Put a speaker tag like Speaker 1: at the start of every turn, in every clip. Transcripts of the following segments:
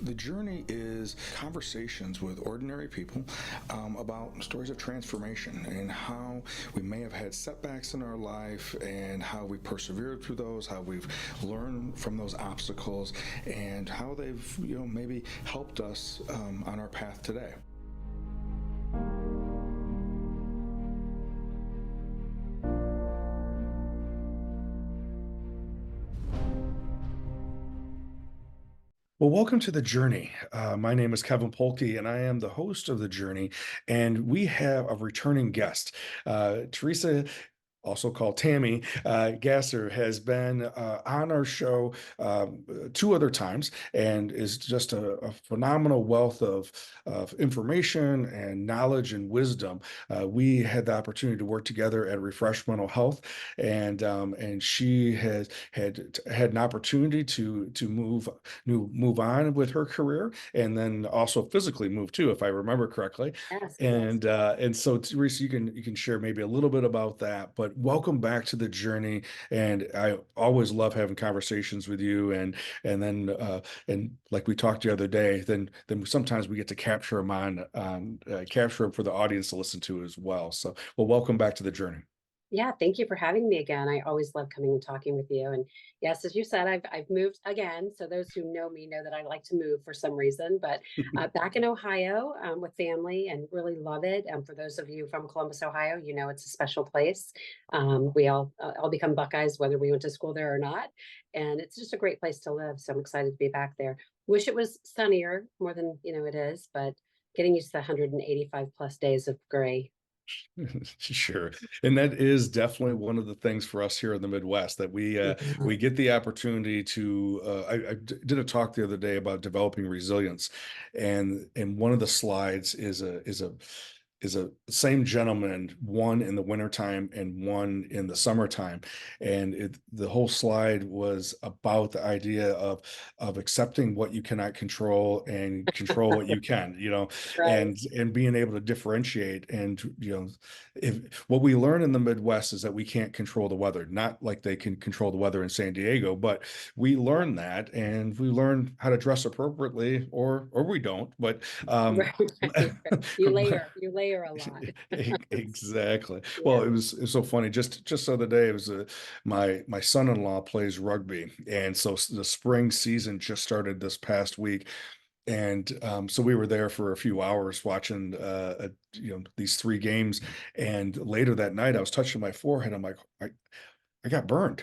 Speaker 1: The journey is conversations with ordinary people about stories of transformation and how we may have had setbacks in our life and how we persevered through those, how we've learned from those obstacles, and how they've maybe helped us on our path today. Well, welcome to the journey. My name is Kevin Polky, and I am the host of the journey. And we have a returning guest. Theresa, also called Tammy Gasser, has been on our show two other times and is just a phenomenal wealth of information and knowledge and wisdom. We had the opportunity to work together at Refresh Mental Health, and she has had an opportunity to move on with her career, and then also physically move too, if I remember correctly.
Speaker 2: Yes, yes.
Speaker 1: And so, Teresa, you can share maybe a little bit about that. But welcome back to the journey, and I always love having conversations with you. And like we talked the other day, then sometimes we get to capture them capture them for the audience to listen to as well. So, well, welcome back to the journey.
Speaker 2: Yeah, thank you for having me again. I always love coming and talking with you. And yes, as you said, I've moved again. So those who know me know that I like to move for some reason. But back in Ohio with family and really love it. For those of you from Columbus, Ohio, you know it's a special place. We all become Buckeyes whether we went to school there or not, and it's just a great place to live. So I'm excited to be back there. Wish it was sunnier more than it is, but getting used to the 185 plus days of gray.
Speaker 1: Sure. And that is definitely one of the things for us here in the Midwest that we get the opportunity to did a talk the other day about developing resilience, and one of the slides is a same gentleman, one in the wintertime and one in the summertime. And the whole slide was about the idea of accepting what you cannot control and control what you can,
Speaker 2: Right.
Speaker 1: and being able to differentiate. And if what we learn in the Midwest is that we can't control the weather, not like they can control the weather in San Diego, but we learn that, and we learn how to dress appropriately, or we don't. But
Speaker 2: Right, right, right. You layer a lot.
Speaker 1: exactly. Well,
Speaker 2: Yeah.
Speaker 1: it was so funny. Just the other day, it was my son-in-law plays rugby, and so the spring season just started this past week, and so we were there for a few hours watching these three games, and later that night I was touching my forehead. I'm like, I got burned.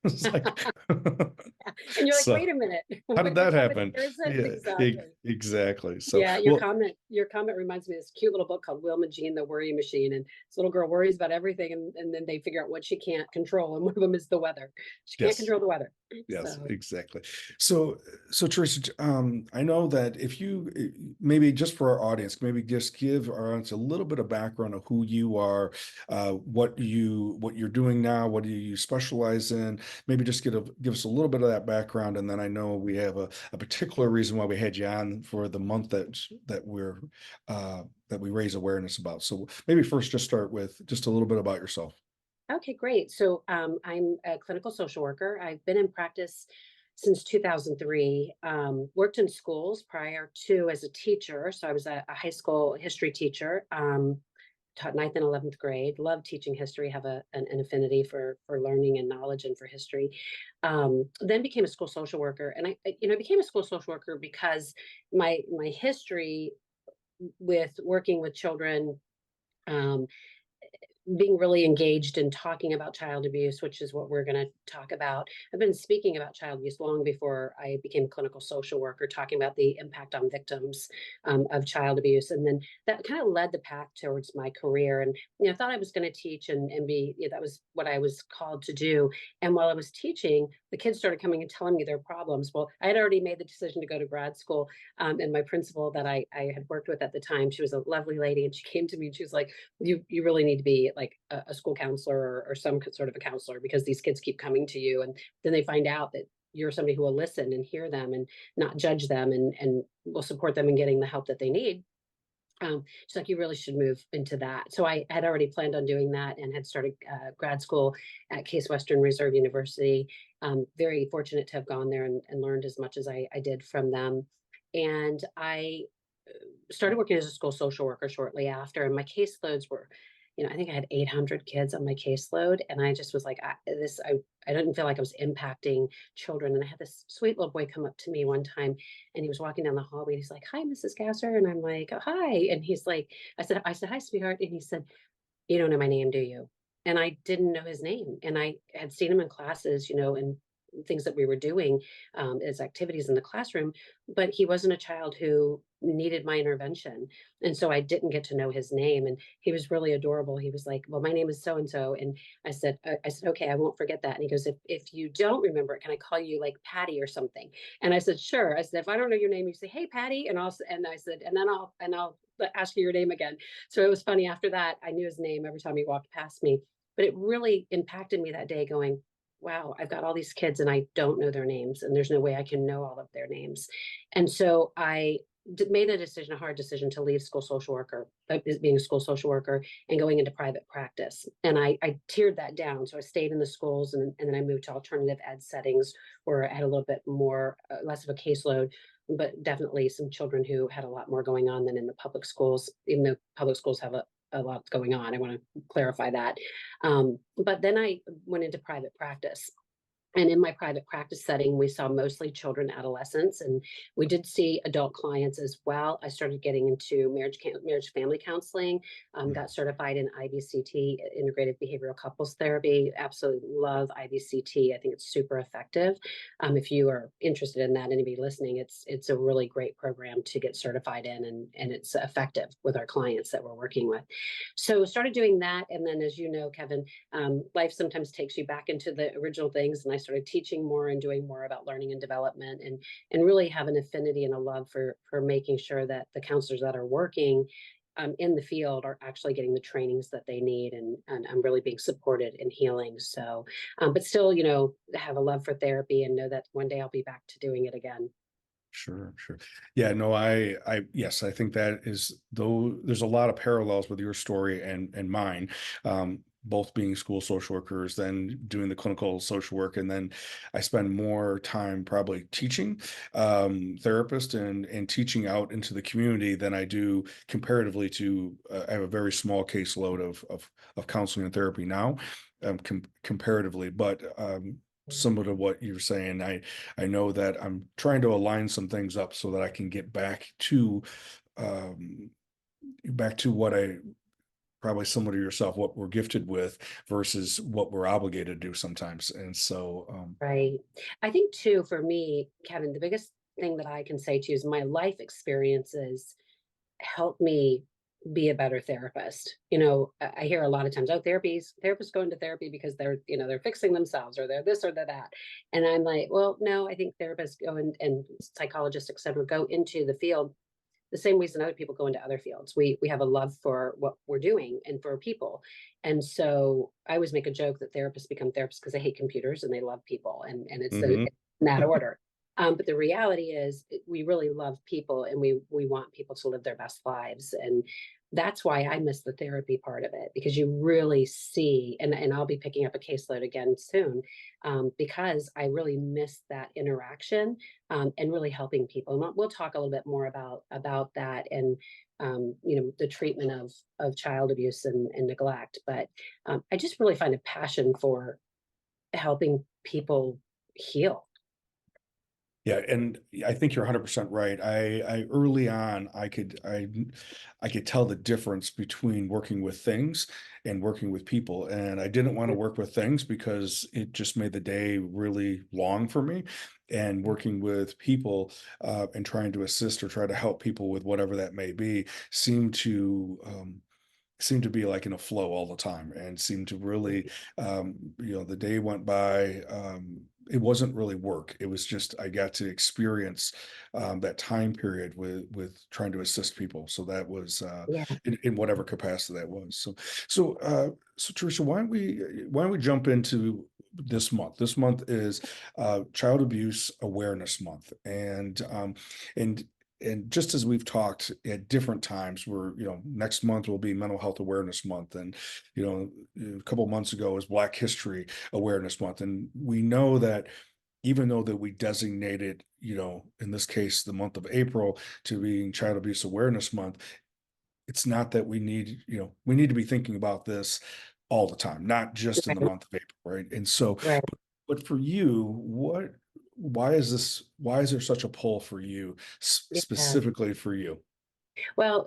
Speaker 1: It's like
Speaker 2: And you're like, wait
Speaker 1: so
Speaker 2: a minute,
Speaker 1: how did
Speaker 2: which
Speaker 1: that
Speaker 2: one
Speaker 1: happen?
Speaker 2: is it?
Speaker 1: Yeah,
Speaker 2: Exactly.
Speaker 1: exactly. So
Speaker 2: Yeah,
Speaker 1: well,
Speaker 2: your comment reminds me of this cute little book called Wilma Jean, the Worry Machine. And this little girl worries about everything, and then they figure out what she can't control. And one of them is the weather. She can't
Speaker 1: yes.
Speaker 2: control the weather.
Speaker 1: Yes,
Speaker 2: So
Speaker 1: exactly. So Teresa, I know that if you maybe just for our audience, maybe just give our audience a little bit of background of who you are, what you're doing now, what do you specialize in? Maybe just give us a little bit of that background, and then I know we have a particular reason why we had you on for the month that we raise awareness about. So maybe first, just start with just a little bit about yourself.
Speaker 2: okay, great. So I'm a clinical social worker. I've been in practice since 2003. Worked in schools prior to as a teacher. So I was a high school history teacher. Taught ninth and 11th grade. Love teaching history. Have an affinity for learning and knowledge and for history. Then became a school social worker, and I became a school social worker because my history with working with children. Um, Being really engaged in talking about child abuse, which is what we're going to talk about. I've been speaking about child abuse long before I became a clinical social worker, talking about the impact on victims of child abuse. And then that kind of led the path towards my career. And, I thought I was going to teach and be, that was what I was called to do. And while I was teaching, the kids started coming and telling me their problems. Well, I had already made the decision to go to grad school. And my principal that I had worked with at the time, she was a lovely lady. And she came to me and she was like, you really need to be like a school counselor or some sort of a counselor because these kids keep coming to you and then they find out that you're somebody who will listen and hear them and not judge them and will support them in getting the help that they need. She's like, you really should move into that. So I had already planned on doing that and had started grad school at Case Western Reserve University. Very fortunate to have gone there and learned as much as I did from them. And I started working as a school social worker shortly after, and my caseloads were, I think I had 800 kids on my caseload, and I just was like, I didn't feel like I was impacting children. And I had this sweet little boy come up to me one time, and he was walking down the hallway, and he's like, "Hi, Mrs. Gasser," and I'm like, "Oh, hi," and he's like, I said, "Hi, sweetheart," and he said, "You don't know my name, do you?" And I didn't know his name. And I had seen him in classes, and things that we were doing as activities in the classroom, but he wasn't a child who needed my intervention. And so I didn't get to know his name. And he was really adorable. He was like, "Well, my name is so and so." And I said, "Okay, I won't forget that." And he goes, if you don't remember it, can I call you like Patty or something? And I said, "Sure." I said, "If I don't know your name, you say, 'Hey, Patty.'" And I said, "And then I'll ask you your name again." So it was funny. After that, I knew his name every time he walked past me. But it really impacted me that day, going, "Wow, I've got all these kids and I don't know their names, and there's no way I can know all of their names." And so I made a decision, a hard decision, to leave school social worker, being a school social worker, and going into private practice. And I tiered that down. So I stayed in the schools, and then I moved to alternative ed settings where I had a little bit more, less of a caseload, but definitely some children who had a lot more going on than in the public schools, even though public schools have a lot going on. I want to clarify that. But then I went into private practice. And in my private practice setting, we saw mostly children, adolescents, and we did see adult clients as well. I started getting into marriage family counseling, got certified in IBCT, integrated behavioral couples therapy. Absolutely love IBCT. I think it's super effective. If you are interested in that, anybody listening, it's a really great program to get certified in, and it's effective with our clients that we're working with. So started doing that, and then, as you know, Kevin, life sometimes takes you back into the original things, and I started teaching more and doing more about learning and development, and really have an affinity and a love for making sure that the counselors that are working in the field are actually getting the trainings that they need, and I'm really being supported in healing. So, but still, have a love for therapy and know that one day I'll be back to doing it again.
Speaker 1: Sure, sure. Yeah, no, yes, I think that is though there's a lot of parallels with your story and mine. Both being school social workers, then doing the clinical social work, and then I spend more time probably teaching therapist and teaching out into the community than I do comparatively to. I have a very small caseload of counseling and therapy now, comparatively, but similar to what you're saying, I know that I'm trying to align some things up so that I can get um, back to what I probably similar to yourself, what we're gifted with versus what we're obligated to do sometimes. And so,
Speaker 2: Right. I think too, for me, Kevin, the biggest thing that I can say to you is my life experiences help me be a better therapist. I hear a lot of times, "Oh, therapists go into therapy because they're fixing themselves, or they're this or they're that." And I'm like, well, no, I think therapists go and psychologists, et cetera, go into the field the same reason other people go into other fields. We have a love for what we're doing and for people. And so I always make a joke that therapists become therapists because they hate computers and they love people, and
Speaker 1: mhm.
Speaker 2: it's in that order. But the reality is, we really love people, and we want people to live their best lives. And that's why I miss the therapy part of it, because you really see, and I'll be picking up a caseload again soon, because I really miss that interaction, and really helping people. And we'll talk a little bit more about that, and the treatment of child abuse and neglect. But I just really find a passion for helping people heal.
Speaker 1: Yeah, and I think you're 100% right. I early on, I could tell the difference between working with things and working with people. And I didn't want to work with things because it just made the day really long for me. And working with people and trying to assist or try to help people with whatever that may be seemed to be like in a flow all the time and seemed to really the day went by. It wasn't really work. It was just I got to experience that time period with trying to assist people. So that was
Speaker 2: Yeah.
Speaker 1: in whatever capacity that was. So Teresa, why don't we jump into this month? This month is Child Abuse Awareness Month, and and just as we've talked at different times, next month will be Mental Health Awareness Month, and a couple months ago was Black History Awareness Month, and we know that even though that we designated, in this case, the month of April to being Child Abuse Awareness Month, it's not that we need to be thinking about this all the time, not just in the
Speaker 2: Right,
Speaker 1: month of April, right? And so,
Speaker 2: right.
Speaker 1: but for you, why is there such a pull for you,
Speaker 2: Yeah.
Speaker 1: specifically for you?
Speaker 2: Well,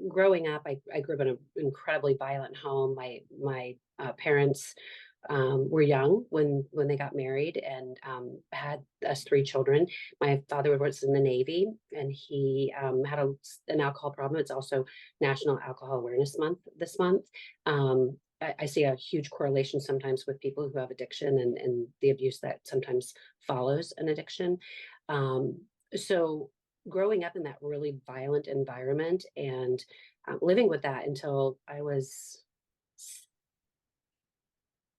Speaker 2: growing up, I grew up in an incredibly violent home. My parents were young when they got married and had us three children. My father was in the Navy, and he had an alcohol problem. It's also National Alcohol Awareness Month this month. I see a huge correlation sometimes with people who have addiction and the abuse that sometimes follows an addiction. Um, so growing up in that really violent environment and living with that until I was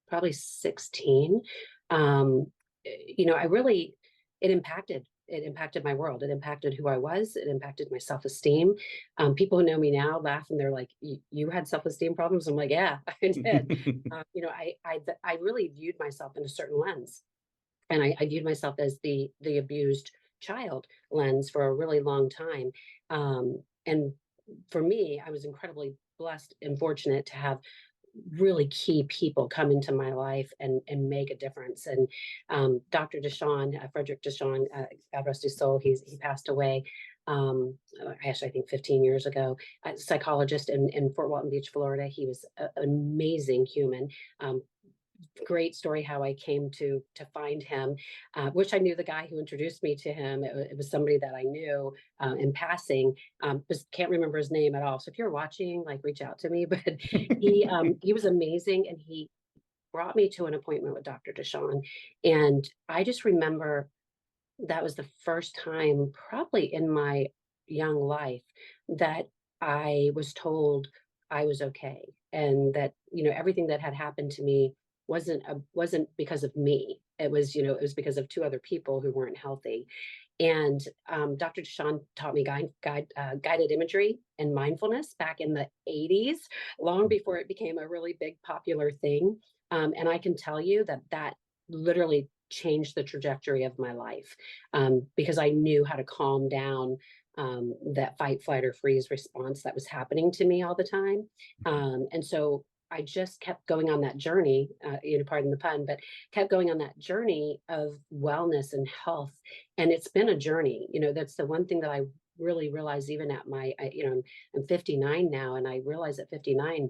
Speaker 2: probably 16. Um, I really, it impacted my world. It impacted who I was. It impacted my self-esteem. People who know me now laugh and they're like, you had self-esteem problems? I'm like, yeah, I did. I really viewed myself in a certain lens, and I viewed myself as the abused child lens for a really long time. And for me, I was incredibly blessed and fortunate to have really key people come into my life and make a difference. And Dr. Deshawn, Frederick Deshawn, God rest his soul, he passed away. Actually, I think 15 years ago, a psychologist in Fort Walton Beach, Florida. He was an amazing human. Um, Great story how I came to find him. Wish I knew the guy who introduced me to him. It was somebody that I knew in passing. Just can't remember his name at all. So if you're watching, like reach out to me. But he was amazing, and he brought me to an appointment with Dr. Deshawn, and I just remember that was the first time, probably in my young life, that I was told I was okay, and that everything that had happened to me wasn't because of me. It was because of two other people who weren't healthy. And Dr. Deshawn taught me guided imagery and mindfulness back in the 80s, long before it became a really big popular thing. And I can tell you that literally changed the trajectory of my life, because I knew how to calm down that fight, flight, or freeze response that was happening to me all the time. And so I just kept going on that journey, pardon the pun, but kept going on that journey of wellness and health. And it's been a journey. That's the one thing that I really realized, even at I'm 59 now, and I realize at 59,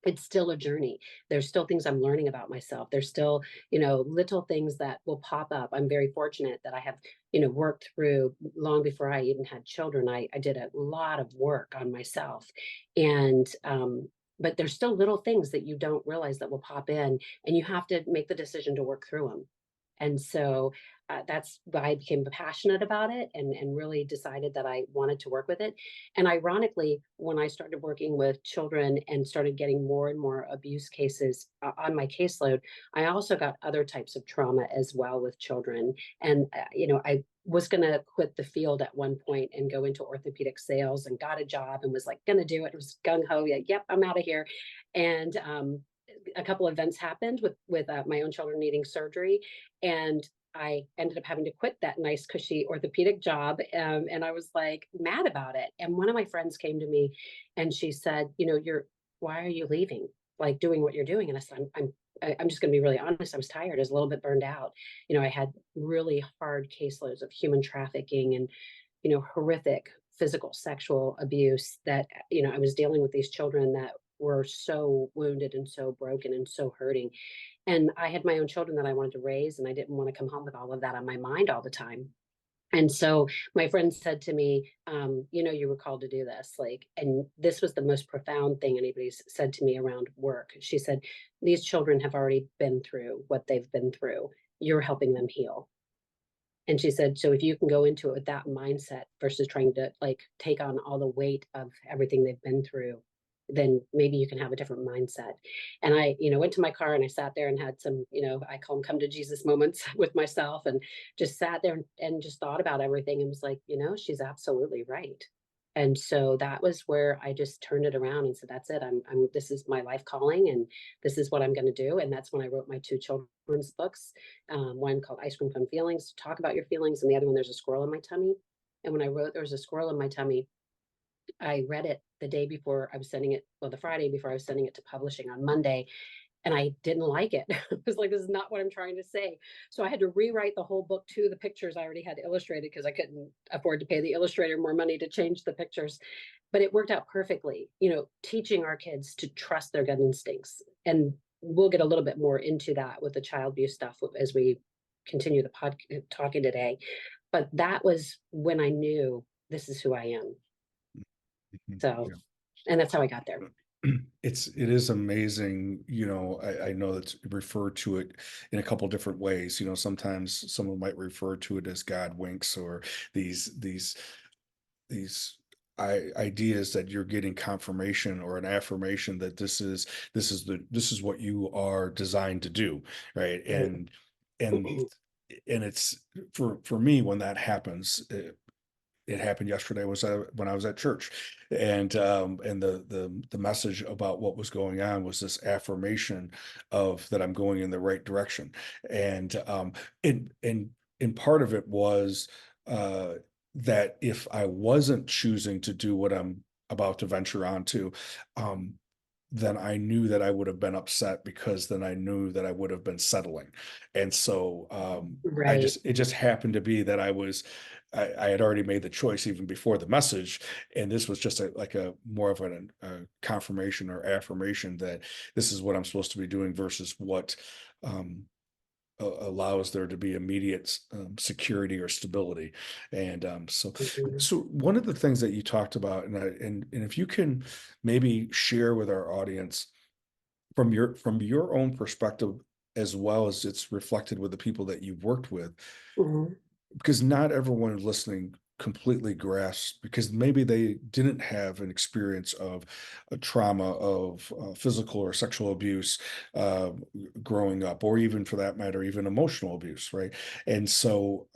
Speaker 2: it's still a journey. There's still things I'm learning about myself. There's still, little things that will pop up. I'm very fortunate that I have, worked through long before I even had children. I did a lot of work on myself. And, but there's still little things that you don't realize that will pop in, and you have to make the decision to work through them. And so that's why I became passionate about it, and really decided that I wanted to work with it. And ironically, when I started working with children and started getting more and more abuse cases on my caseload, I also got other types of trauma as well with children. And, I was going to quit the field at one point and go into orthopedic sales, and got a job and was like, going to do it. It was gung ho. Yeah, yep, I'm out of here. And, a couple of events happened with my own children needing surgery, and I ended up having to quit that nice cushy orthopedic job, and I was like mad about it. And one of my friends came to me, and she said, "You're why are you leaving? Like doing what you're doing?" And I said, I'm just going to be really honest. I was tired. I was a little bit burned out. I had really hard caseloads of human trafficking and horrific physical sexual abuse that I was dealing with these children that were so wounded and so broken and so hurting. And I had my own children that I wanted to raise, and I didn't want to come home with all of that on my mind all the time. And so my friend said to me, you were called to do this. Like, and this was the most profound thing anybody's said to me around work. She said, these children have already been through what they've been through. You're helping them heal. And she said, so if you can go into it with that mindset versus trying to like take on all the weight of everything they've been through, then maybe you can have a different mindset. And I, went to my car and I sat there and had some, I call them come to Jesus moments with myself, and just sat there and just thought about everything and was like, she's absolutely right. And so that was where I just turned it around and said, that's it. this is my life calling and this is what I'm going to do. And that's when I wrote my two children's books. One called Ice Cream Fun Feelings, to talk about your feelings. And the other one, There's a Squirrel in My Tummy. And when I wrote There Was a Squirrel in My Tummy, I read it the day before I was sending it, well, the Friday before I was sending it to publishing on Monday, and I didn't like it. I was like, this is not what I'm trying to say. So I had to rewrite the whole book to the pictures I already had illustrated because I couldn't afford to pay the illustrator more money to change the pictures. But it worked out perfectly, teaching our kids to trust their gut instincts. And we'll get a little bit more into that with the child abuse stuff as we continue the talking today. But that was when I knew this is who I am.
Speaker 1: Mhm.
Speaker 2: So,
Speaker 1: Yeah.
Speaker 2: and that's how I got there.
Speaker 1: It is amazing, I know that's referred to it in a couple different ways. Sometimes someone might refer to it as God winks, or these ideas that you're getting confirmation or an affirmation that this is what you are designed to do, right?
Speaker 2: Right.
Speaker 1: And it's for me when that happens. It happened yesterday was when I was at church, and the message about what was going on was this affirmation of that I'm going in the right direction, and and part of it was uh, that if I wasn't choosing to do what I'm about to venture onto, um, then I knew that I would have been upset because then I knew that I would have been settling. And so
Speaker 2: Right.
Speaker 1: it just happened to be that I had already made the choice even before the message. And this was just like a more of a confirmation or affirmation that this is what I'm supposed to be doing versus what um, allows there to be immediate security or stability. And
Speaker 2: Mhm.
Speaker 1: so one of the things that you talked about, and if you can maybe share with our audience from your own perspective, as well as it's reflected with the people that you've worked with,
Speaker 2: Mhm.
Speaker 1: because not everyone listening completely grasps, because maybe they didn't have an experience of a trauma of physical or sexual abuse uh, growing up, or even for that matter even emotional abuse, right? And so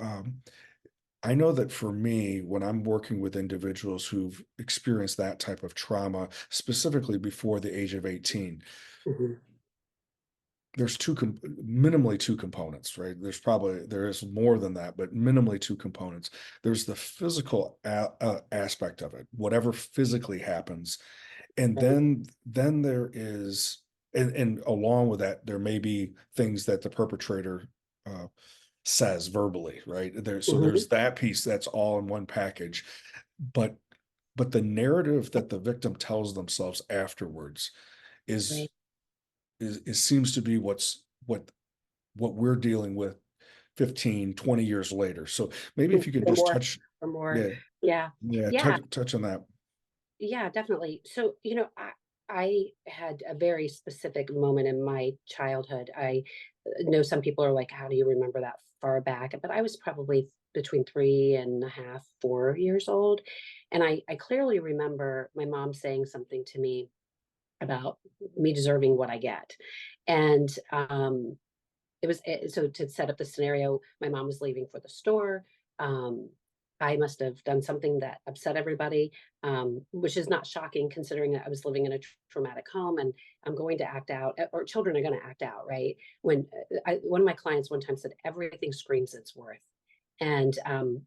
Speaker 1: I know that for me, when I'm working with individuals who've experienced that type of trauma, specifically before the age of 18,
Speaker 2: Mhm.
Speaker 1: there's minimally two components, right? There is more than that, but minimally two components. There's the physical aspect of it, whatever physically happens, and
Speaker 2: Right.
Speaker 1: then there is, and along with that, there may be things that the perpetrator uh, says verbally, right? So
Speaker 2: Mhm.
Speaker 1: there's that piece that's all in one package, but the narrative that the victim tells themselves afterwards
Speaker 2: Right.
Speaker 1: is seems to be what we're dealing with 15, 20 years later. So maybe if you could
Speaker 2: For
Speaker 1: just
Speaker 2: more,
Speaker 1: touch,
Speaker 2: for more.
Speaker 1: yeah,
Speaker 2: Yeah.
Speaker 1: yeah,
Speaker 2: Yeah.
Speaker 1: touch on that.
Speaker 2: Yeah, definitely. So, I had a very specific moment in my childhood. I know some people are like, how do you remember that far back? But I was probably between 3.5, 4 years old. And I clearly remember my mom saying something to me about me deserving what I get. And so to set up the scenario, my mom was leaving for the store. Um, I must have done something that upset everybody, which is not shocking considering that I was living in a traumatic home and I'm going to act out, or children are going to act out, right? One of my clients one time said, everything screams its worth. And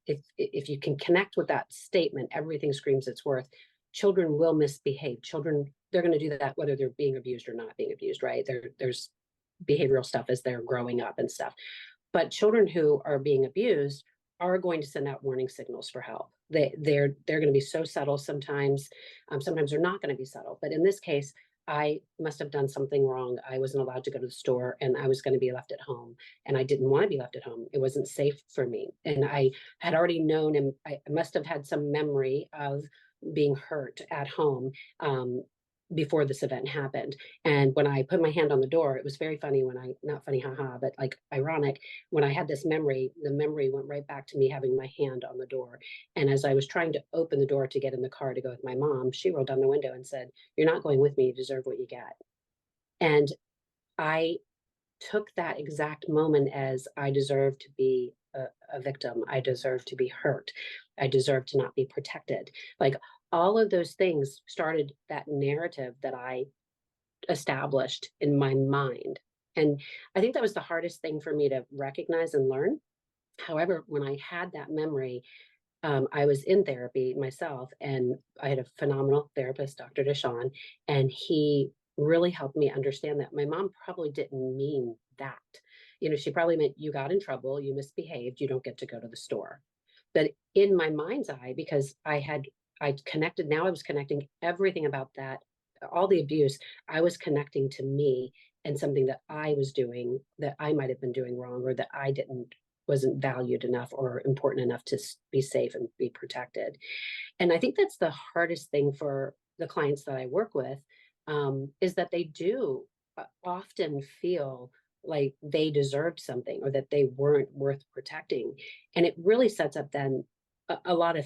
Speaker 2: if you can connect with that statement, everything screams its worth. Children will misbehave. Children, they're going to do that whether they're being abused or not being abused, right? There's behavioral stuff as they're growing up and stuff. But children who are being abused are going to send out warning signals for help. They're going to be so subtle sometimes. Sometimes they're not going to be subtle. But in this case, I must have done something wrong. I wasn't allowed to go to the store, and I was going to be left at home. And I didn't want to be left at home. It wasn't safe for me. And I had already known, and I must have had some memory of being hurt at home before this event happened. And when I put my hand on the door, it was very funny not funny, haha, but like ironic. When I had this memory, the memory went right back to me having my hand on the door. And as I was trying to open the door to get in the car to go with my mom, she rolled down the window and said, "You're not going with me. You deserve what you get." And I took that exact moment as I deserve to be a victim. I deserve to be hurt. I deserve to not be protected. Like all of those things started that narrative that I established in my mind. And I think that was the hardest thing for me to recognize and learn. However, when I had that memory, I was in therapy myself, and I had a phenomenal therapist, Dr. Deshawn, and he really helped me understand that my mom probably didn't mean that. She probably meant you got in trouble, you misbehaved, you don't get to go to the store. But in my mind's eye, because I connected, now I was connecting everything about that, all the abuse, I was connecting to me and something that I was doing that I might have been doing wrong, or that I didn't wasn't valued enough or important enough to be safe and be protected. And I think that's the hardest thing for the clients that I work with, is that they do often feel like they deserved something or that they weren't worth protecting. And it really sets up then a lot of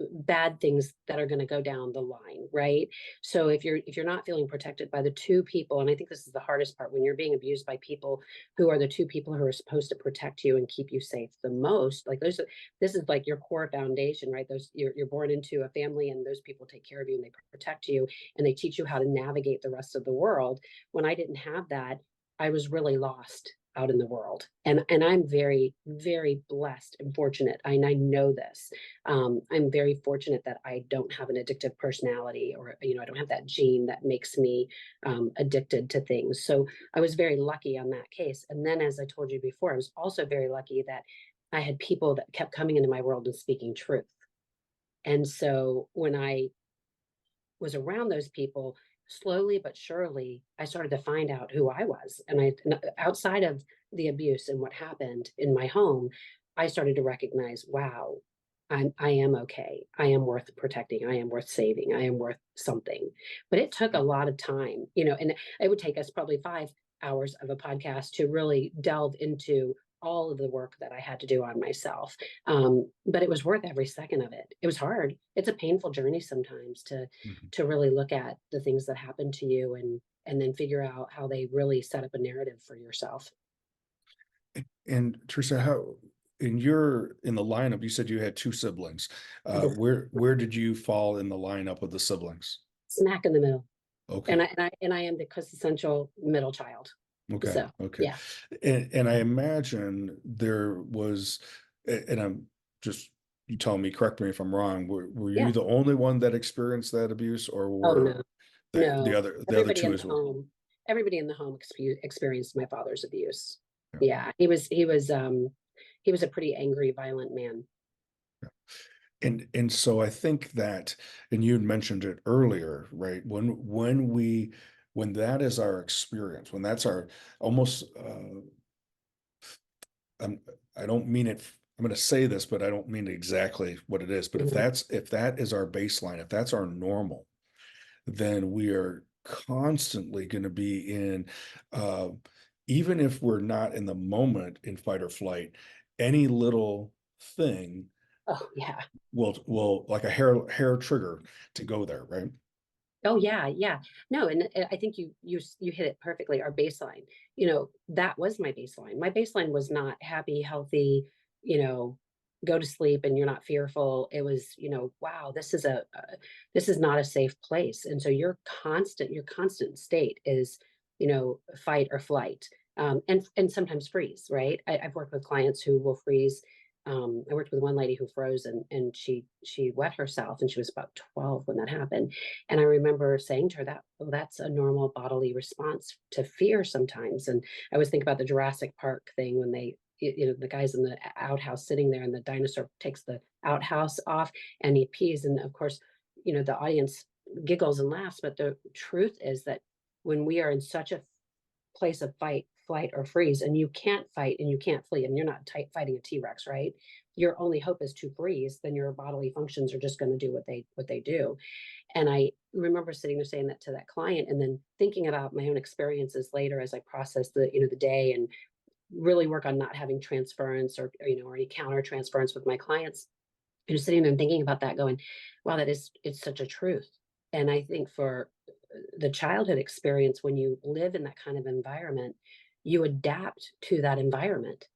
Speaker 2: bad things that are going to go down the line, right? So if you're not feeling protected by the two people, and I think this is the hardest part, when you're being abused by people who are the two people who are supposed to protect you and keep you safe the most, like this is like your core foundation, right? Those you're born into a family, and those people take care of you and they protect you, and they teach you how to navigate the rest of the world. When I didn't have that, I was really lost out in the world. And I'm very, very blessed and fortunate. And I know this. I'm very fortunate that I don't have an addictive personality, or I don't have that gene that makes me addicted to things. So I was very lucky on that case. And then, as I told you before, I was also very lucky that I had people that kept coming into my world and speaking truth. And so when I was around those people, slowly but surely, I started to find out who I was. And outside of the abuse and what happened in my home, I started to recognize, wow, I am okay. I am worth protecting. I am worth saving. I am worth something. But it took a lot of time, and it would take us probably 5 hours of a podcast to really delve into all of the work that I had to do on myself. But it was worth every second of it. It was hard. It's a painful journey sometimes
Speaker 1: Mhm.
Speaker 2: to really look at the things that happen to you, and then figure out how they really set up a narrative for yourself.
Speaker 1: And Teresa, how in the lineup, you said you had two siblings. Where did you fall in the lineup of the siblings?
Speaker 2: Smack in the middle. And
Speaker 1: Okay.
Speaker 2: I am the quintessential middle child.
Speaker 1: Okay.
Speaker 2: So
Speaker 1: Okay.
Speaker 2: yeah.
Speaker 1: And I imagine there was, and I'm just, you tell me, correct me if I'm wrong. Were you
Speaker 2: Yeah.
Speaker 1: the only one that experienced that abuse, or
Speaker 2: Oh
Speaker 1: were
Speaker 2: no. No.
Speaker 1: the other
Speaker 2: Everybody
Speaker 1: two
Speaker 2: in the
Speaker 1: as well?
Speaker 2: home, everybody in the home experienced my father's abuse.
Speaker 1: Yeah.
Speaker 2: Yeah. He was a pretty angry, violent man.
Speaker 1: And so I think that, and you had mentioned it earlier, right? When that is our experience, when that's our almost I'm, I don't mean it. I'm going to say this, but I don't mean exactly what it is. But
Speaker 2: Mhm.
Speaker 1: if that is our baseline, if that's our normal, then we are constantly going to be in, uh, even if we're not in the moment in fight or flight, any little thing
Speaker 2: Oh yeah.
Speaker 1: will like a hair trigger to go there, right?
Speaker 2: Oh yeah, yeah. No, and I think you hit it perfectly. Our baseline, that was my baseline. My baseline was not happy, healthy, you know, go to sleep and you're not fearful. It was, wow, this is not a safe place. And so your constant state is, fight or flight, and sometimes freeze. Right? I've worked with clients who will freeze. I worked with one lady who froze, and she wet herself, and she was about 12 when that happened. And I remember saying to her that, well, that's a normal bodily response to fear sometimes. And I always think about the Jurassic Park thing when the guys in the outhouse sitting there, and the dinosaur takes the outhouse off and he pees. And of course, the audience giggles and laughs. But the truth is that when we are in such a place of fight, flight, or freeze, and you can't fight and you can't flee, and you're not fighting a T-Rex, right? Your only hope is to freeze, then your bodily functions are just going to do what they do. And I remember sitting there saying that to that client, and then thinking about my own experiences later as I process the day, and really work on not having transference, or any counter transference with my clients. Sitting there and thinking about that, going, wow, it's such a truth. And I think for the childhood experience, when you live in that kind of environment, you adapt to that environment.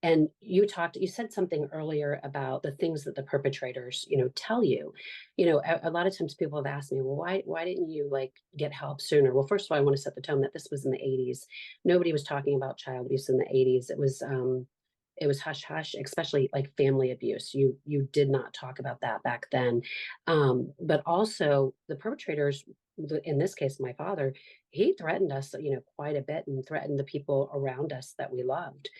Speaker 2: And you said something earlier about the things that the perpetrators, tell you. A lot of times people have asked me, well, why didn't you like get help sooner? Well, first of all, I want to set the tone that this was in the 80s. Nobody was talking about child abuse in the 80s. It was hush hush, especially like family abuse. You did not talk about that back then. But also the perpetrators, in this case, my father, he threatened us, quite a bit, and threatened the people around us that we loved.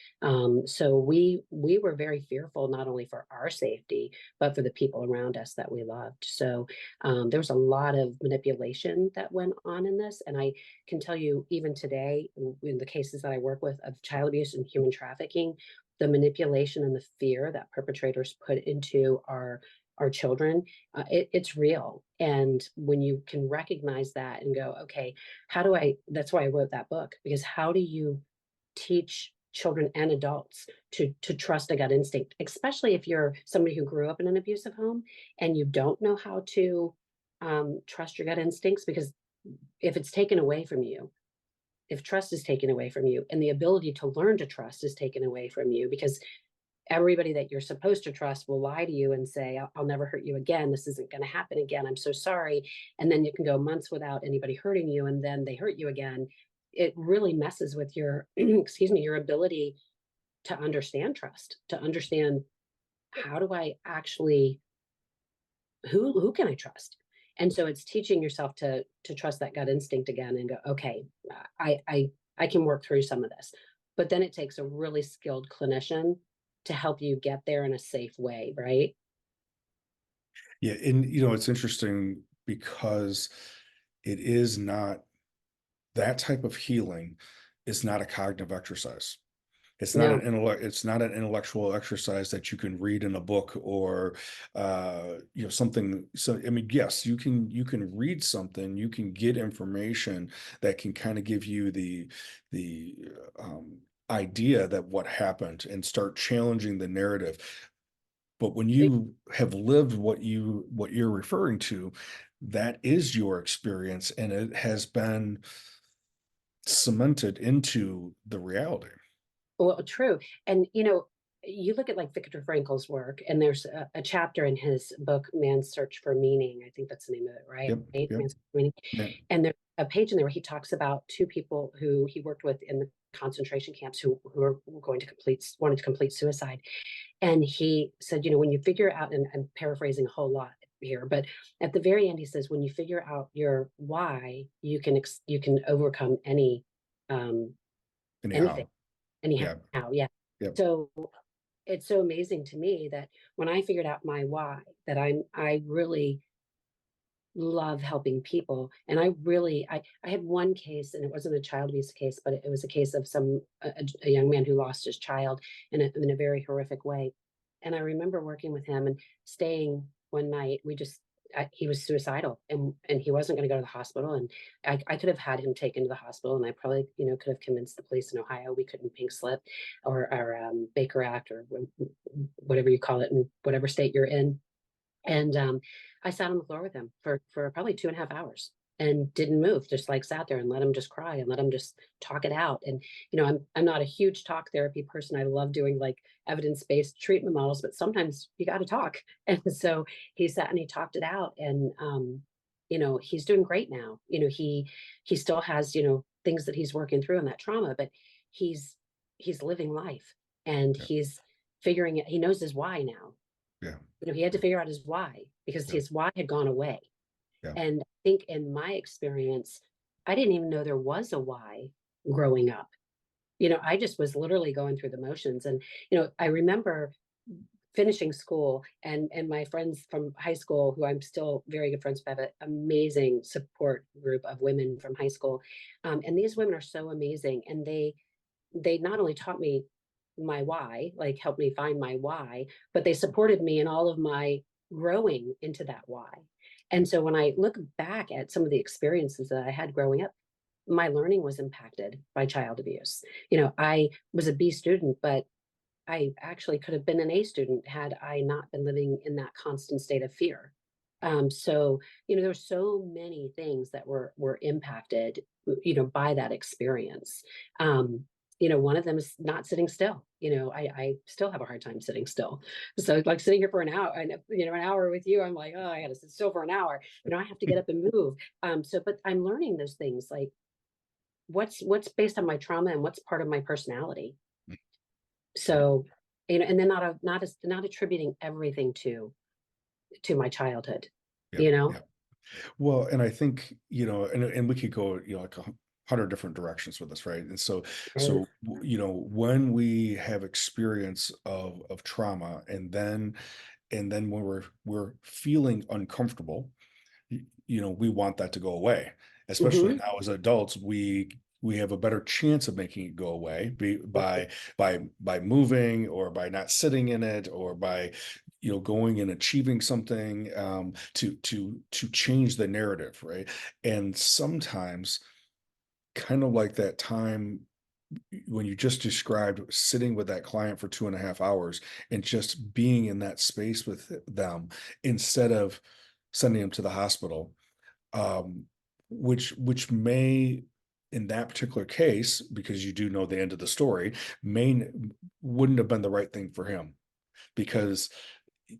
Speaker 2: So we were very fearful, not only for our safety, but for the people around us that we loved. So there was a lot of manipulation that went on in this. And I can tell you, even today, in the cases that I work with of child abuse and human trafficking, the manipulation and the fear that perpetrators put into our children, it's real. And when you can recognize that and go, okay, that's why I wrote that book, because how do you teach children and adults to trust a gut instinct, especially if you're somebody who grew up in an abusive home and you don't know how to trust your gut instincts? Because if it's taken away from you, if trust is taken away from you and the ability to learn to trust is taken away from you, because everybody that you're supposed to trust will lie to you and say, I'll never hurt you again. This isn't going to happen again. I'm so sorry. And then you can go months without anybody hurting you, and then they hurt you again. It really messes with your, excuse me, your ability to understand trust, to understand, how do I actually, who can I trust? And so it's teaching yourself to trust that gut instinct again and go, okay, I can work through some of this. But then it takes a really skilled clinician to help you get there in a safe way, right?
Speaker 1: Yeah, and it's interesting because it is not that type of healing is not a cognitive exercise.
Speaker 2: No.
Speaker 1: It's not an intellectual exercise that you can read in a book or something. So I mean, yes, you can read something, you can get information that can kind of give you the idea that what happened and start challenging the narrative. But when you have lived what you're referring to, that is your experience, and it has been cemented into the reality.
Speaker 2: Well, true. And you look at like Viktor Frankl's work, and there's a chapter in his book, Man's Search for Meaning. I think that's the name of it, right?
Speaker 1: Yep, yep,
Speaker 2: Man's Search for Meaning.
Speaker 1: yeah,
Speaker 2: And there's a page in there where he talks about two people who he worked with in the concentration camps who were going to wanted to complete suicide. And he said, when you figure out, and I'm paraphrasing a whole lot here, but at the very end, he says, when you figure out your why, you can overcome um, anything,
Speaker 1: anyhow,
Speaker 2: anyhow.
Speaker 1: yeah,
Speaker 2: Yeah.
Speaker 1: yep,
Speaker 2: So it's so amazing to me that when I figured out my why, that I really love helping people. And I had one case, and it wasn't a child abuse case, but it was a case of a young man who lost his child in a very horrific way. And I remember working with him and staying one night. He was suicidal, and he wasn't going to go to the hospital. And I could have had him taken to the hospital, and I probably, could have convinced the police in Ohio we couldn't pink slip or Baker Act, or whatever you call it in whatever state you're in. And I sat on the floor with him for probably 2.5 hours and didn't move, just like sat there and let him just cry and let him just talk it out. And I'm not a huge talk therapy person. I love doing like evidence-based treatment models, but sometimes you got to talk. And so he sat and he talked it out, and he's doing great now. He still has things that he's working through in that trauma, but he's he's living life, and
Speaker 1: yeah,
Speaker 2: he's figuring it. He knows his why now.
Speaker 1: yeah,
Speaker 2: He had to figure out his why, because
Speaker 1: yeah,
Speaker 2: his why had gone away.
Speaker 1: yeah,
Speaker 2: And I think in my experience, I didn't even know there was a why growing up. I just was literally going through the motions. And, I remember finishing school, and my friends from high school, who I'm still very good friends with, have an amazing support group of women from high school. And these women are so amazing. And they not only taught me my why, like helped me find my why, but they supported me in all of my growing into that why.
Speaker 1: yeah,
Speaker 2: And so when I look back at some of the experiences that I had growing up, my learning was impacted by child abuse. I was a B student, but I actually could have been an A student had I not been living in that constant state of fear. So there were so many things that were impacted, by that experience. one of them is not sitting still. I still have a hard time sitting still. So like sitting here for an hour and an hour with you, I'm like, oh, I gotta sit still for an hour. I have to get up and move. But I'm learning those things like what's based on my trauma and what's part of my personality.
Speaker 1: Yeah,
Speaker 2: So, and then not attributing everything to my childhood,
Speaker 1: yeah,
Speaker 2: you know?
Speaker 1: yeah. Well, and I think, and we could go, like 100 different directions with this, right? And so,
Speaker 2: Right.
Speaker 1: when we have experience of trauma, and then when we're feeling uncomfortable, we want that to go away. Especially
Speaker 2: Hmm.
Speaker 1: now as adults, we have a better chance of making it go away by moving, or by not sitting in it, or by going and achieving something, to change the narrative, right? And sometimes, kind of like that time when you just described, sitting with that client for 2.5 hours and just being in that space with them, instead of sending them to the hospital, um, which may, in that particular case, because you do know the end of the story, wouldn't have been the right thing for him, because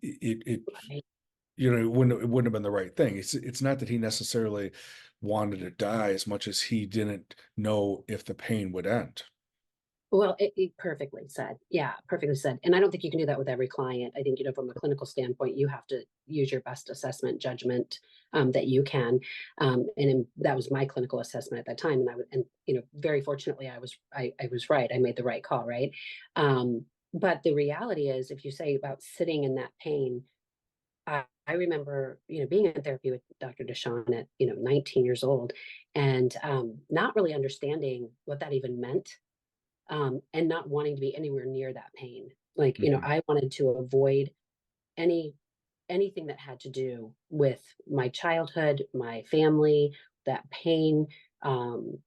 Speaker 1: it
Speaker 2: Right.
Speaker 1: it wouldn't have been the right thing. It's not that he necessarily wanted to die, as much as he didn't know if the pain would end.
Speaker 2: Well, it perfectly said. Yeah, perfectly said. And I don't think you can do that with every client. I think, from a clinical standpoint, you have to use your best assessment judgment that you can. That was my clinical assessment at that time. And very fortunately, I was right. I made the right call, right? But the reality is, if you say about sitting in that pain, I remember, being in therapy with Dr. Deshawn at, 19 years old, and not really understanding what that even meant, and not wanting to be anywhere near that pain. Like,
Speaker 1: Mhm,
Speaker 2: I wanted to avoid any anything that had to do with my childhood, my family, that pain,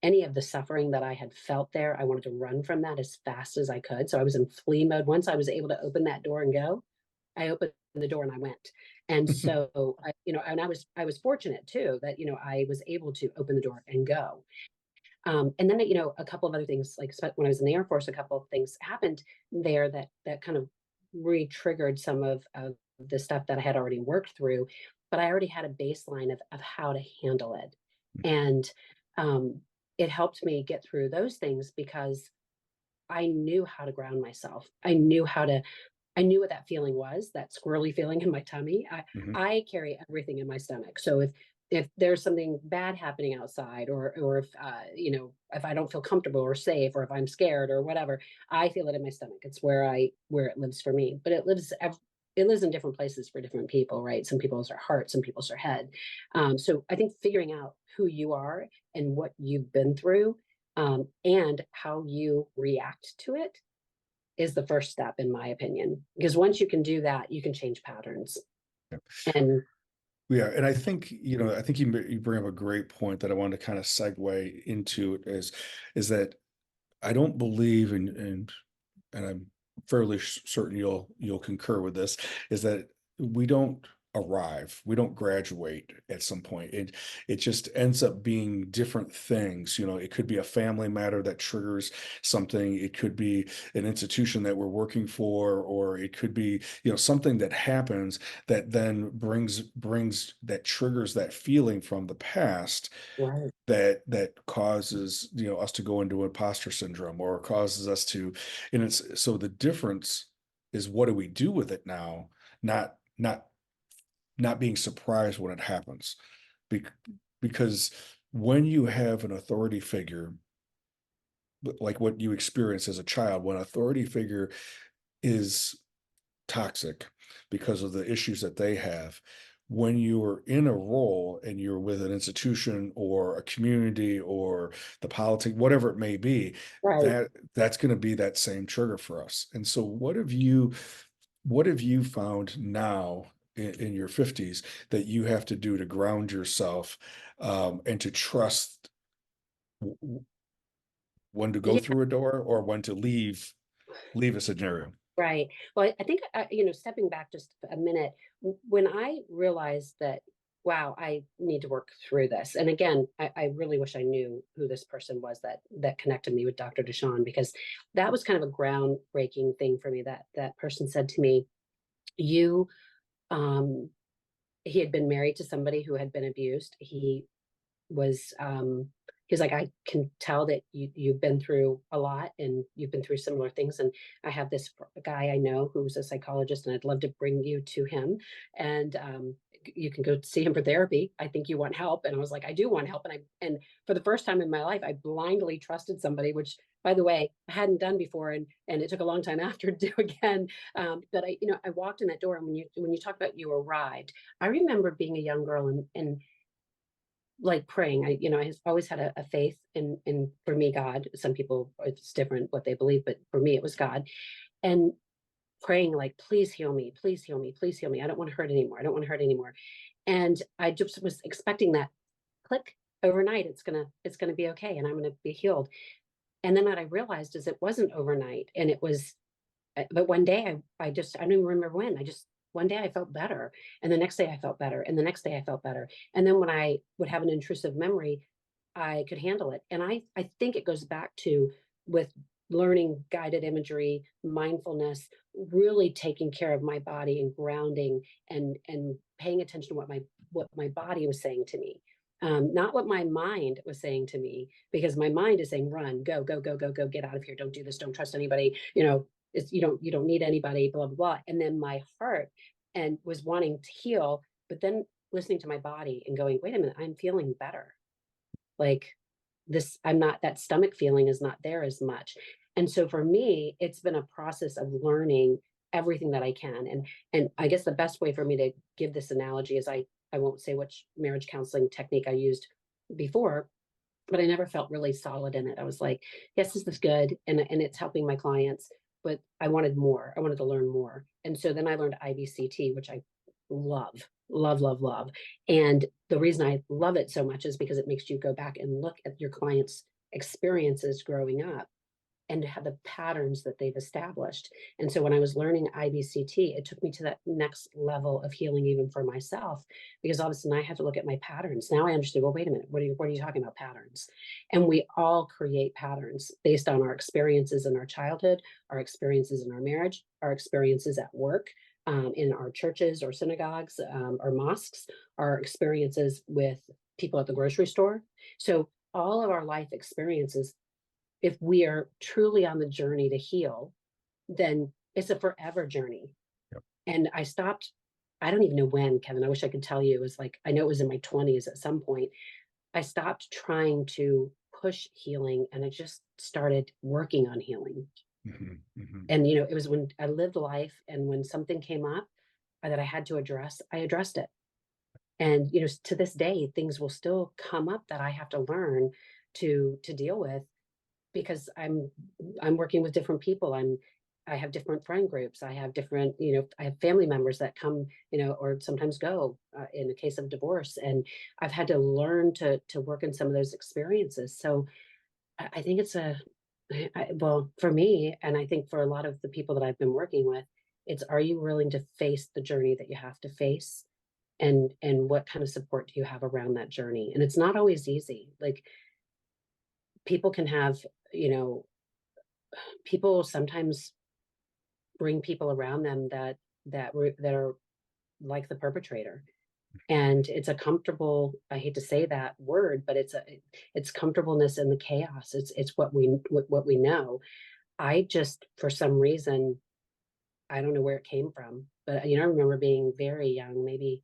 Speaker 2: any of the suffering that I had felt there. I wanted to run from that as fast as I could. So I was in flee mode. Once I was able to open that door and go, I opened the door and I went. And so, and I was fortunate too that, I was able to open the door and go. And then, a couple of other things, like when I was in the Air Force, a couple of things happened there that kind of re-triggered some of the stuff that I had already worked through, but I already had a baseline of how to handle it. And um, it helped me get through those things because I knew how to ground myself. I knew what that feeling was, that squirrely feeling in my tummy. I
Speaker 1: mhm.
Speaker 2: I carry everything in my stomach. So if there's something bad happening outside, or if if I don't feel comfortable or safe, or if I'm scared or whatever, I feel it in my stomach. It's where it lives for me. But it lives in different places for different people, right? Some people's are heart, some people's are head. So I think figuring out who you are and what you've been through, and how you react to it is the first step, in my opinion. Because once you can do that, you can change patterns.
Speaker 1: Yeah.
Speaker 2: And
Speaker 1: Yeah, and I think you bring up a great point that I wanted to kind of segue into, is that I don't believe and I'm fairly certain you'll concur with this, is that we don't arrive, we don't graduate at some point. It just ends up being different things. It could be a family matter that triggers something. It could be an institution that we're working for, or it could be something that happens that then brings that triggers that feeling from the past,
Speaker 2: right,
Speaker 1: that causes us to go into imposter syndrome, or causes us to. And it's so the difference is, what do we do with it now? Not not not being surprised when it happens. Bec- because when you have an authority figure, like what you experience as a child, when authority figure is toxic because of the issues that they have, when you're in a role and you're with an institution or a community or the politics, whatever it may be,
Speaker 2: right.
Speaker 1: that's going to be that same trigger for us. And so what have you found now in your 50s that you have to do to ground yourself, and to trust when to go
Speaker 2: Yeah,
Speaker 1: through a door, or when to leave a scenario?
Speaker 2: right. Well, I think, stepping back just a minute, when I realized that wow, I need to work through this. And again, I really wish I knew who this person was that connected me with Dr. Deshawn, because that was kind of a groundbreaking thing for me. That person said to me, you um he had been married to somebody who had been abused. Was he's like, I can tell that you've been through a lot and you've been through similar things, and I have this guy I know who's a psychologist, and I'd love to bring you to him, and you can go see him for therapy. I think you want help. And I was like, I do want help. And for the first time in my life, I blindly trusted somebody, which, by the way, I hadn't done before, and it took a long time after to do again. But I walked in that door, and when you talk about you arrived, I remember being a young girl and like praying. I always had a faith in, for me, God. Some people, it's different what they believe, but for me, it was God. And praying like, please heal me, please heal me, please heal me. I don't want to hurt anymore. I don't want to hurt anymore. And I just was expecting that click overnight. It's gonna be okay, and I'm gonna be healed. And then what I realized is it wasn't overnight, and it was but one day I don't even remember when. I just one day I felt better, and the next day I felt better, and the next day I felt better. And then when I would have an intrusive memory, I could handle it. And I think it goes back to, with learning guided imagery, mindfulness, really taking care of my body and grounding, and paying attention to what my body was saying to me. Not what my mind was saying to me, because my mind is saying, run, go, go, go, go, go, get out of here. Don't do this. Don't trust anybody. You don't need anybody, blah, blah, blah. And then my heart and was wanting to heal, but then listening to my body and going, wait a minute, I'm feeling better. Like this, I'm not, that stomach feeling is not there as much. And so for me, it's been a process of learning everything that I can. And I guess the best way for me to give this analogy is, I won't say which marriage counseling technique I used before, but I never felt really solid in it. I was like, yes, this is good, and it's helping my clients, but I wanted more. I wanted to learn more. And so then I learned IBCT, which I love, love, love, love. And the reason I love it so much is because it makes you go back and look at your clients' experiences growing up and have the patterns that they've established. And so when I was learning IBCT, it took me to that next level of healing, even for myself, because all of a sudden I had to look at my patterns. Now I understood, well, wait a minute, what are you talking about, patterns? And we all create patterns based on our experiences in our childhood, our experiences in our marriage, our experiences at work, in our churches or synagogues, or mosques, our experiences with people at the grocery store. So all of our life experiences, if we are truly on the journey to heal, then it's a forever journey.
Speaker 1: Yep.
Speaker 2: And I don't even know when, Kevin. I wish I could tell you. It was like, I know it was in my 20s at some point. I stopped trying to push healing, and I just started working on healing.
Speaker 1: Mhm, mhm.
Speaker 2: And, it was when I lived life, and when something came up that I had to address, I addressed it. And, to this day, things will still come up that I have to learn to deal with, because I'm working with different people. I have different friend groups. I have different, I have family members that come, or sometimes go, in the case of divorce. And I've had to learn to work in some of those experiences. So I think well, for me, and I think for a lot of the people that I've been working with, it's, are you willing to face the journey that you have to face? And what kind of support do you have around that journey? And it's not always easy. Like, people can have, you know, people sometimes bring people around them that are like the perpetrator, and it's a comfortable, I hate to say that word, but it's comfortableness in the chaos. It's what we know. I just, for some reason, I don't know where it came from, but I remember being very young, maybe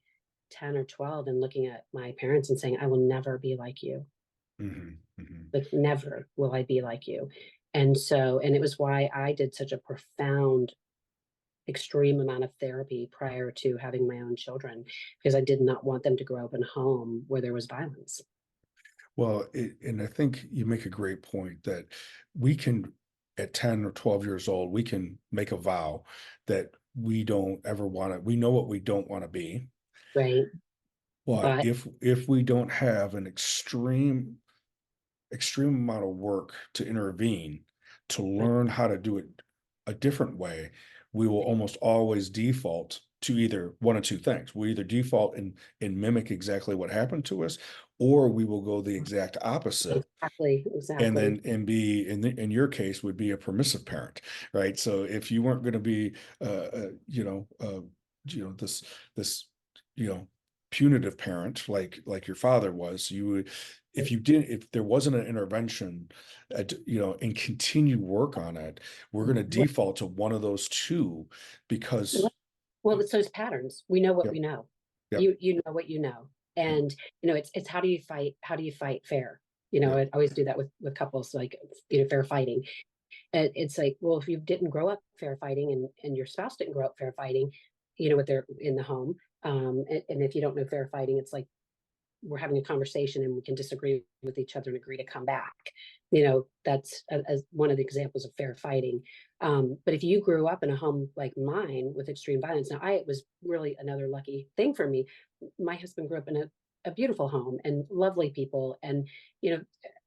Speaker 2: 10 or 12, and looking at my parents and saying, I will never be like you.
Speaker 1: Mhm, mhm.
Speaker 2: Like, never will I be like you. And it was why I did such a profound, extreme amount of therapy prior to having my own children, because I did not want them to grow up in a home where there was violence.
Speaker 1: Well, and I think you make a great point that we can, at 10 or 12 years old, we can make a vow that we don't ever want to, we know what we don't want to be.
Speaker 2: Right.
Speaker 1: But
Speaker 2: But
Speaker 1: if we don't have an extreme amount of work to intervene, to learn how to do it a different way, we will almost always default to either one of two things. We either default and mimic exactly what happened to us, or we will go the exact opposite
Speaker 2: Exactly,
Speaker 1: and
Speaker 2: exactly.
Speaker 1: then and be in your case would be a permissive parent, right? So if you weren't going to be this you know punitive parent like your father was, you would, if you didn't, if there wasn't an intervention and continue work on it, we're going to
Speaker 2: Right.
Speaker 1: default to one of those two because
Speaker 2: Well, it's those patterns. We know what
Speaker 1: yep,
Speaker 2: we know.
Speaker 1: yep,
Speaker 2: You know what you know.
Speaker 1: yep,
Speaker 2: And it's how do you fight fair?
Speaker 1: yep,
Speaker 2: I always do that with couples, like, fair fighting. And it's like, well, if you didn't grow up fair fighting, and your spouse didn't grow up fair fighting, what they're in the home. And if you don't know fair fighting, it's like we're having a conversation and we can disagree with each other and agree to come back. That's as one of the examples of fair fighting. But if you grew up in a home like mine with extreme violence, now it was really another lucky thing for me. My husband grew up in a beautiful home and lovely people. And, you know,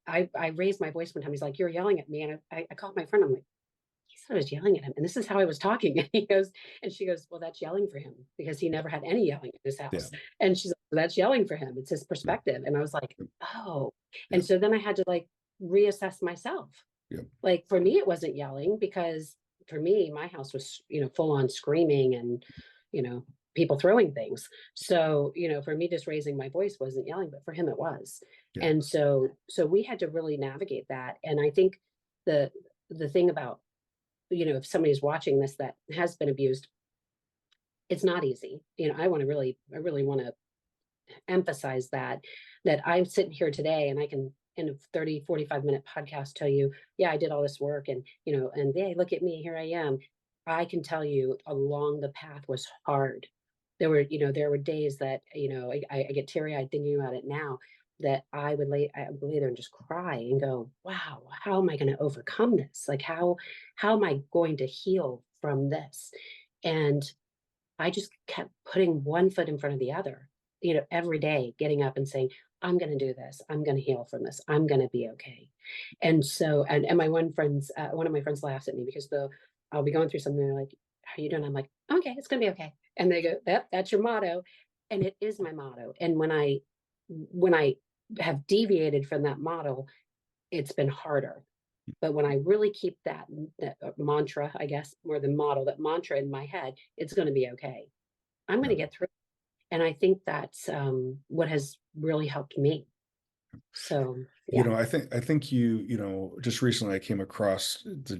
Speaker 2: I raised my voice one time. He's like, "You're yelling at me." And I called my friend. I'm like, he said I was yelling at him, and this is how I was talking. And she goes, "Well, that's yelling for him because he never had any yelling in his
Speaker 1: yeah,
Speaker 2: house." And she's like, "Well, that's yelling for him. It's his
Speaker 1: yeah,
Speaker 2: perspective." And I was like, "Oh."
Speaker 1: yeah,
Speaker 2: And so then I had to like reassess myself.
Speaker 1: yeah,
Speaker 2: Like for me, it wasn't yelling because for me, my house was, full on screaming and, you know, people throwing things. So, for me, just raising my voice wasn't yelling, but for him, it was.
Speaker 1: yeah,
Speaker 2: And so we had to really navigate that. And I think the thing about, if somebody's watching this that has been abused, it's not easy. I really want to emphasize that I'm sitting here today and I can in a 30-45 minute podcast tell you, yeah, I did all this work, and and hey, look at me, here I am. I can tell you along the path was hard. There were days that, I get teary-eyed thinking about it now, that I would lay there and just cry and go, wow, how am I going to overcome this? Like, how am I going to heal from this? And I just kept putting one foot in front of the other, every day, getting up and saying, I'm going to do this. I'm going to heal from this. I'm going to be okay. And so, and my one of my friends laughs at me because I'll be going through something. They're like, how are you doing? I'm like, okay, it's going to be okay. And they go, yep, that's your motto. And it is my motto. And when I have deviated from that model, it's been harder. But when I really keep that mantra, I guess, more than model, that mantra in my head, it's going to be okay. I'm going
Speaker 1: yeah.
Speaker 2: to get through. And I think that's what has really helped me. So, yeah.
Speaker 1: I think just recently I came across the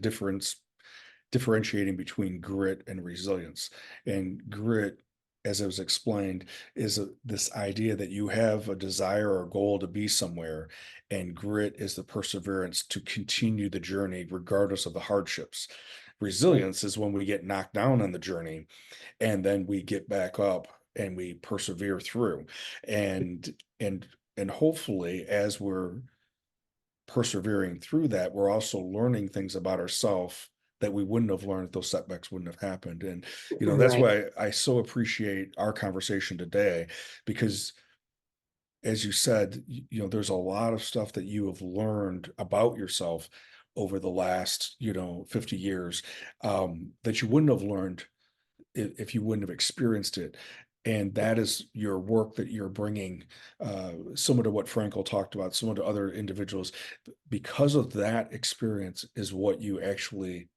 Speaker 1: differentiating between grit and resilience. And grit, as it was explained, is this idea that you have a desire or a goal to be somewhere, and grit is the perseverance to continue the journey regardless of the hardships.
Speaker 2: Right.
Speaker 1: Resilience is when we get knocked down on the journey and then we get back up and we persevere through. And and and hopefully as we're persevering through that, we're also learning things about ourselves that we wouldn't have learned if those setbacks wouldn't have happened. And that's
Speaker 2: Right.
Speaker 1: why I so appreciate our conversation today, because as you said, there's a lot of stuff that you have learned about yourself over the last 50 years, that you wouldn't have learned if you wouldn't have experienced it. And that is your work that you're bringing, similar to what Frankel talked about, similar to other individuals. Because of that experience is what you actually,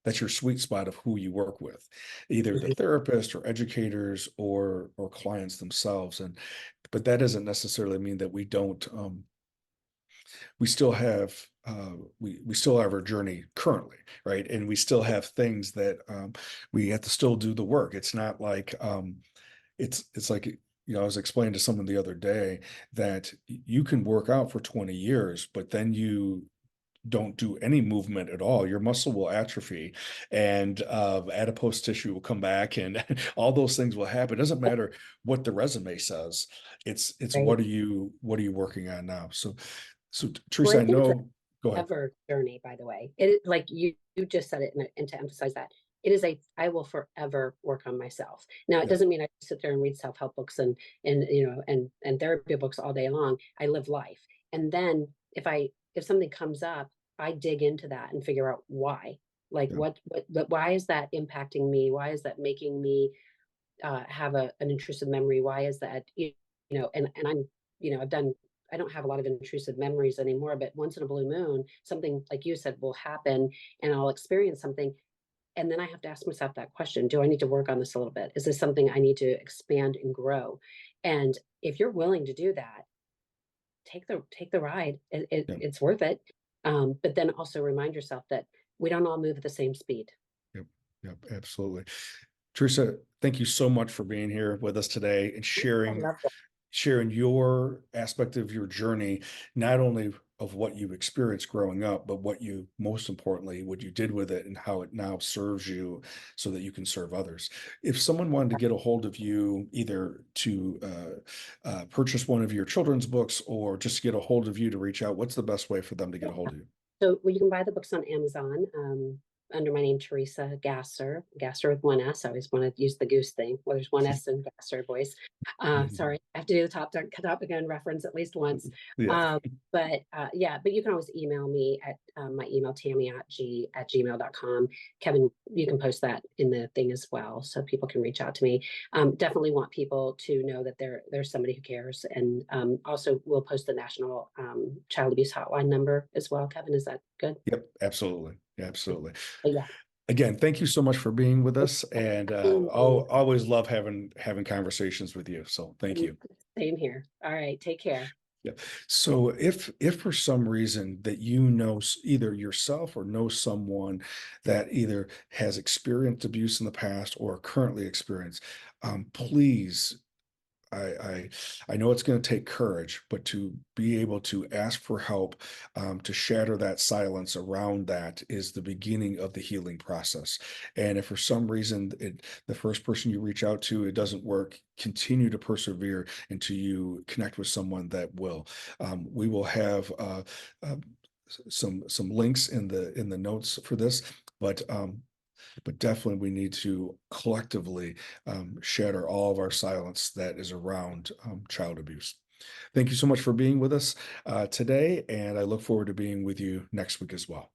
Speaker 1: that's your sweet spot of who you work with, either the
Speaker 2: Mhm.
Speaker 1: therapist or educators or clients themselves. And but that doesn't necessarily mean that we don't we still have we still have our journey currently, right? And we still have things that we have to still do the work. It's not like it's like I was explaining to someone the other day that you can work out for 20 years, but then you don't do any movement at all, your muscle will atrophy, and adipose tissue will come back, and all those things will happen. It doesn't matter what the resume says. It's
Speaker 2: Right.
Speaker 1: what are you working on now? So
Speaker 2: Well,
Speaker 1: Teresa,
Speaker 2: I
Speaker 1: I
Speaker 2: think it's
Speaker 1: know. Go ahead.
Speaker 2: ever journey, by the way. It like you just said it, and to emphasize that, it is I will forever work on myself. Now, it
Speaker 1: Yeah,
Speaker 2: doesn't mean I sit there and read self-help books and therapy books all day long. I live life. And then if something comes up, I dig into that and figure out why. Like,
Speaker 1: Yeah.
Speaker 2: why is that impacting me? Why is that making me have an intrusive memory? Why is that, and I'm, I've done, I don't have a lot of intrusive memories anymore, but once in a blue moon, something like you said will happen and I'll experience something. And then I have to ask myself that question: do I need to work on this a little bit? Is this something I need to expand and grow? And if you're willing to do that, take the ride.
Speaker 1: Yeah.
Speaker 2: It's worth it. But then also remind yourself that we don't all move at the same speed.
Speaker 1: Yep. Yep. Absolutely. Teresa, thank you so much for being here with us today and
Speaker 2: I
Speaker 1: sharing
Speaker 2: love that.
Speaker 1: your aspect of your journey, not only of what you experienced growing up, but what you most importantly, what you did with it and how it now serves you so that you can serve others. If someone wanted to get a hold of you, either to purchase one of your children's books or just get a hold of you to reach out, what's the best way for them to get a hold of you?
Speaker 2: So, well, you can buy the books on Amazon, under my name, Theresa Gasser, Gasser with one S. I always want to use the goose thing. Well, there's one S in Gasser voice. Sorry, I have to do the top again reference at least once.
Speaker 1: Yeah.
Speaker 2: Um, but yeah, but you can always email me at my email, Tammy at gmail.com. Kevin, you can post that in the thing as well, so people can reach out to me. Definitely want people to know that there's somebody who cares, and also we'll post the national child abuse hotline number as well. Kevin, is that good?
Speaker 1: Yep. Absolutely. Absolutely.
Speaker 2: But yeah.
Speaker 1: Again, thank you so much for being with us, and
Speaker 2: Mm,
Speaker 1: I'll always love having conversations with you. So thank you.
Speaker 2: Same here. All right. Take care.
Speaker 1: Yeah. So if for some reason that you know either yourself or know someone that either has experienced abuse in the past or currently experience, please, I I know it's going to take courage, but to be able to ask for help, to shatter that silence around that is the beginning of the healing process. And if for some reason the first person you reach out to, it doesn't work, continue to persevere until you connect with someone that will. We will have uh, some links in the notes for this, but definitely we need to collectively shatter all of our silence that is around child abuse. Thank you so much for being with us today, and I look forward to being with you next week as well.